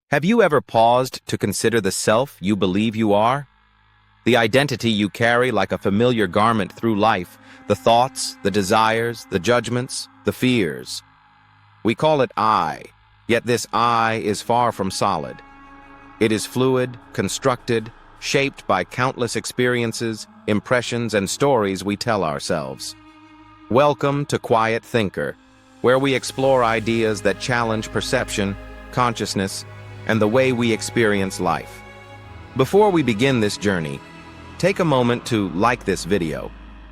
Have you ever paused to consider the self you believe you are? The identity you carry like a familiar garment through life, the thoughts, the desires, the judgments, the fears. We call it I, yet this I is far from solid. It is fluid, constructed, shaped by countless experiences, impressions, and stories we tell ourselves. Welcome to Quiet Thinker, where we explore ideas that challenge perception, consciousness, and the way we experience life. Before we begin this journey, take a moment to like this video,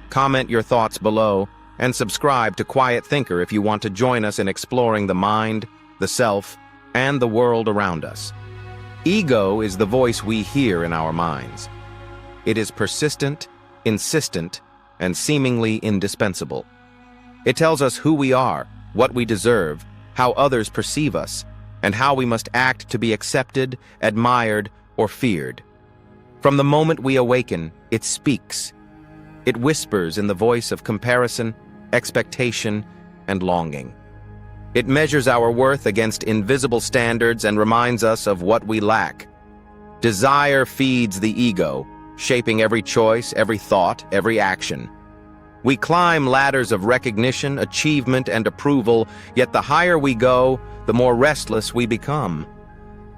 comment your thoughts below, and subscribe to Quiet Thinker if you want to join us in exploring the mind, the self, and the world around us. Ego is the voice we hear in our minds. It is persistent, insistent, and seemingly indispensable. It tells us who we are, what we deserve, how others perceive us, and how we must act to be accepted, admired, or feared. From the moment we awaken, it speaks. It whispers in the voice of comparison, expectation, and longing. It measures our worth against invisible standards and reminds us of what we lack. Desire feeds the ego, shaping every choice, every thought, every action. We climb ladders of recognition, achievement, and approval, yet the higher we go, the more restless we become.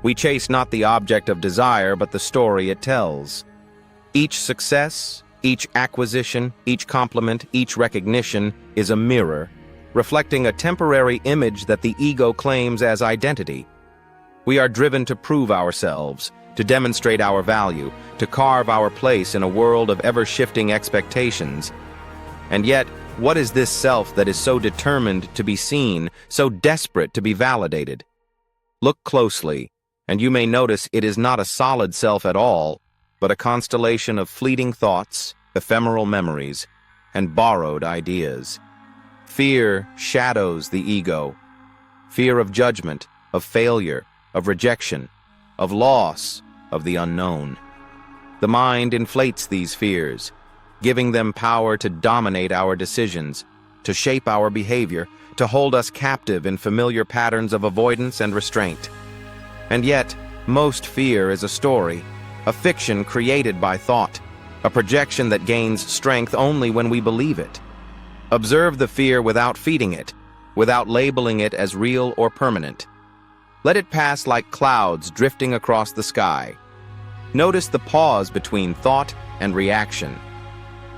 We chase not the object of desire, but the story it tells. Each success, each acquisition, each compliment, each recognition is a mirror, reflecting a temporary image that the ego claims as identity. We are driven to prove ourselves, to demonstrate our value, to carve our place in a world of ever-shifting expectations. And yet, what is this self that is so determined to be seen, so desperate to be validated? Look closely, and you may notice it is not a solid self at all, but a constellation of fleeting thoughts, ephemeral memories, and borrowed ideas. Fear shadows the ego. Fear of judgment, of failure, of rejection, of loss, of the unknown. The mind inflates these fears, giving them power to dominate our decisions, to shape our behavior, to hold us captive in familiar patterns of avoidance and restraint. And yet, most fear is a story, a fiction created by thought, a projection that gains strength only when we believe it. Observe the fear without feeding it, without labeling it as real or permanent. Let it pass like clouds drifting across the sky. Notice the pause between thought and reaction.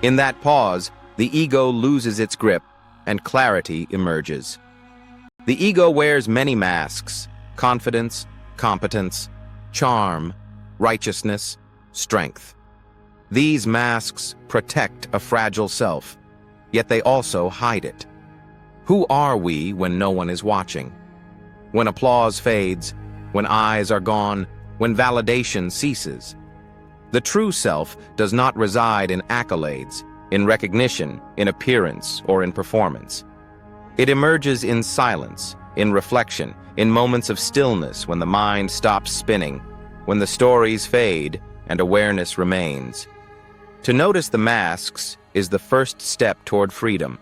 In that pause, the ego loses its grip and clarity emerges. The ego wears many masks: confidence, competence, charm, righteousness, strength. These masks protect a fragile self, yet they also hide it. Who are we when no one is watching? When applause fades, when eyes are gone, when validation ceases? The true self does not reside in accolades, in recognition, in appearance, or in performance. It emerges in silence, in reflection, in moments of stillness when the mind stops spinning, when the stories fade and awareness remains. To notice the masks is the first step toward freedom.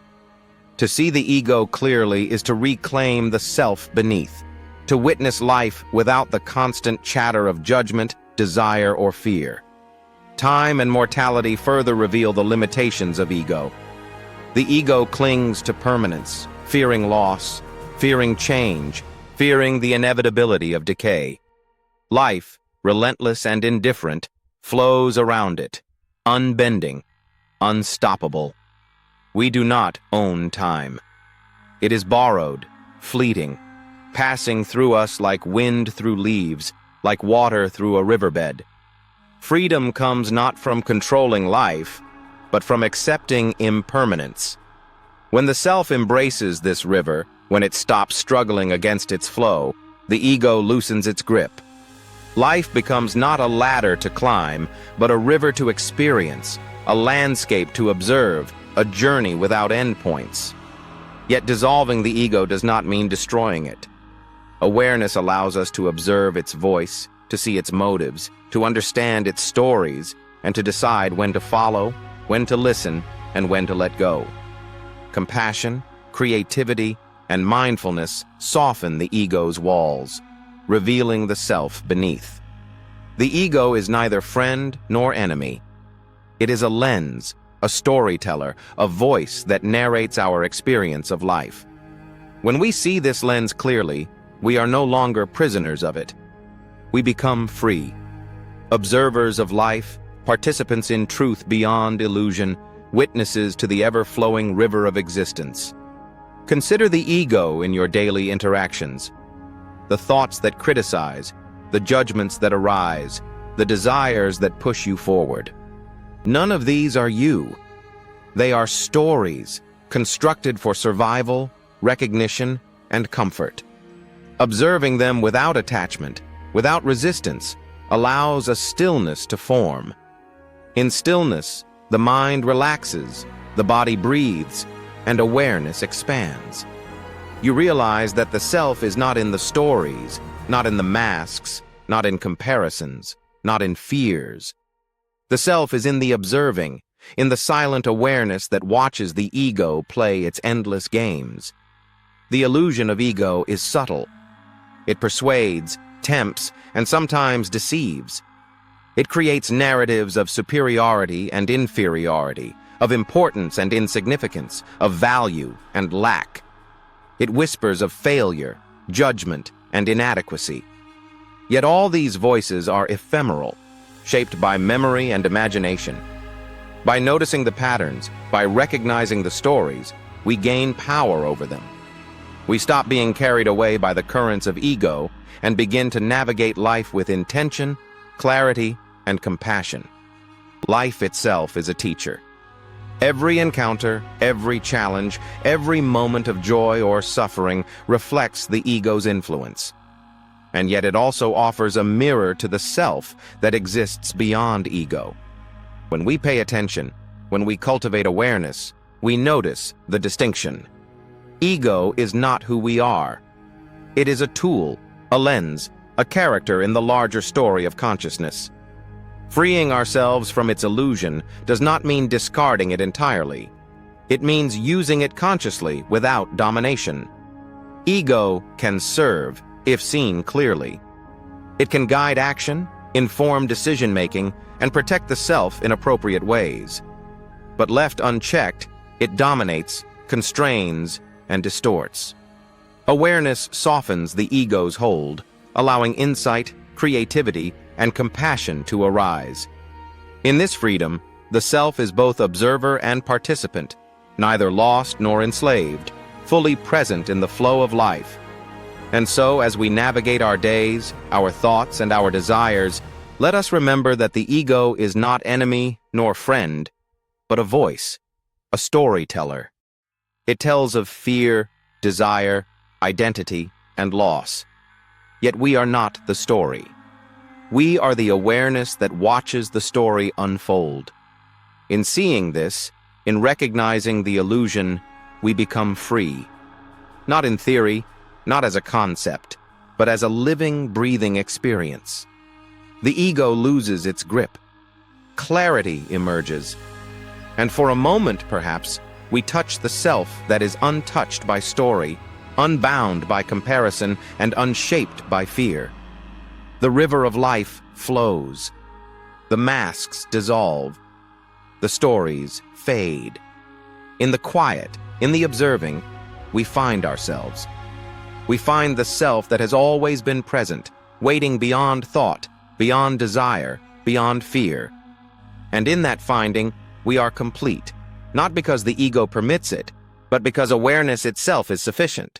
To see the ego clearly is to reclaim the self beneath, to witness life without the constant chatter of judgment, desire, or fear. Time and mortality further reveal the limitations of ego. The ego clings to permanence, fearing loss, fearing change, fearing the inevitability of decay. Life, relentless and indifferent, flows around it, unbending, unstoppable. We do not own time. It is borrowed, fleeting, passing through us like wind through leaves, like water through a riverbed. Freedom comes not from controlling life, but from accepting impermanence. When the self embraces this river, when it stops struggling against its flow, the ego loosens its grip. Life becomes not a ladder to climb, but a river to experience, a landscape to observe, a journey without endpoints. Yet dissolving the ego does not mean destroying it. Awareness allows us to observe its voice, to see its motives, to understand its stories, and to decide when to follow, when to listen, and when to let go. Compassion, creativity, and mindfulness soften the ego's walls. revealing the self beneath. The ego is neither friend nor enemy. It is a lens, a storyteller, a voice that narrates our experience of life. When we see this lens clearly, we are no longer prisoners of it. We become free. Observers of life, participants in truth beyond illusion, witnesses to the ever-flowing river of existence. Consider the ego in your daily interactions. The thoughts that criticize, the judgments that arise, the desires that push you forward. None of these are you. They are stories, constructed for survival, recognition, and comfort. Observing them without attachment, without resistance, allows a stillness to form. In stillness, the mind relaxes, the body breathes, and awareness expands. You realize that the self is not in the stories, not in the masks, not in comparisons, not in fears. The self is in the observing, in the silent awareness that watches the ego play its endless games. The illusion of ego is subtle. It persuades, tempts, and sometimes deceives. It creates narratives of superiority and inferiority, of importance and insignificance, of value and lack. It whispers of failure, judgment, and inadequacy. Yet all these voices are ephemeral, shaped by memory and imagination. By noticing the patterns, by recognizing the stories, we gain power over them. We stop being carried away by the currents of ego and begin to navigate life with intention, clarity, and compassion. Life itself is a teacher. Every encounter, every challenge, every moment of joy or suffering reflects the ego's influence. And yet it also offers a mirror to the self that exists beyond ego. When we pay attention, when we cultivate awareness, we notice the distinction. Ego is not who we are. It is a tool, a lens, a character in the larger story of consciousness. Freeing ourselves from its illusion does not mean discarding it entirely. It means using it consciously without domination. Ego can serve, if seen clearly. It can guide action, inform decision-making, and protect the self in appropriate ways. But left unchecked, it dominates, constrains, and distorts. Awareness softens the ego's hold, allowing insight, creativity, and compassion to arise. In this freedom, the self is both observer and participant, neither lost nor enslaved, fully present in the flow of life. And so, as we navigate our days, our thoughts, and our desires, let us remember that the ego is not enemy nor friend, but a voice, a storyteller. It tells of fear, desire, identity, and loss. Yet we are not the story. We are the awareness that watches the story unfold. In seeing this, in recognizing the illusion, we become free. Not in theory, not as a concept, but as a living, breathing experience. The ego loses its grip. Clarity emerges. And for a moment, perhaps, we touch the self that is untouched by story, unbound by comparison, and unshaped by fear. The river of life flows. The masks dissolve. The stories fade. In the quiet, in the observing, we find ourselves. We find the self that has always been present, waiting beyond thought, beyond desire, beyond fear. And in that finding, we are complete, not because the ego permits it, but because awareness itself is sufficient.